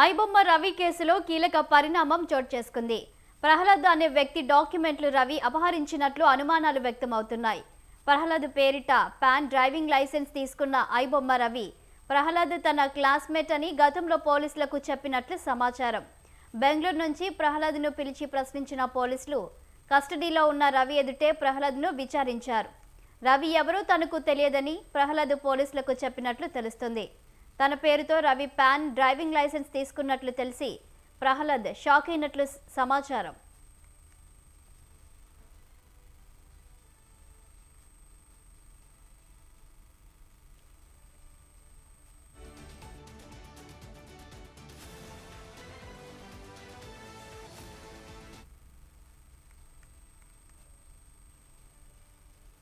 ఐబొమ్మ రవి కేసులో కీలక పరిణామం చోటు చేసుకుంది. ప్రహ్లాద్ అనే వ్యక్తి డాక్యుమెంట్లు రవి అపహరించినట్లు అనుమానాలు వ్యక్తమవుతున్నాయి. ప్రహ్లాద్ పేరిట పాన్ డ్రైవింగ్ లైసెన్స్ తీసుకున్న ఐబొమ్మ రవి ప్రహ్లాద్ తన క్లాస్మేట్ అని గతంలో పోలీసులకు చెప్పినట్లు సమాచారం. బెంగళూరు నుంచి ప్రహ్లాద్ను పిలిచి ప్రశ్నించిన పోలీసులు కస్టడీలో ఉన్న రవి ఎదుటే ప్రహ్లాద్ను విచారించారు. రవి ఎవరో తనకు తెలియదని ప్రహ్లాద్ పోలీసులకు చెప్పినట్లు తెలుస్తుంది. తన పేరుతో రవి పాన్ డ్రైవింగ్ లైసెన్స్ తీసుకున్నట్లు తెలిసి ప్రహ్లాద్ షాక్ అయినట్లు సమాచారం.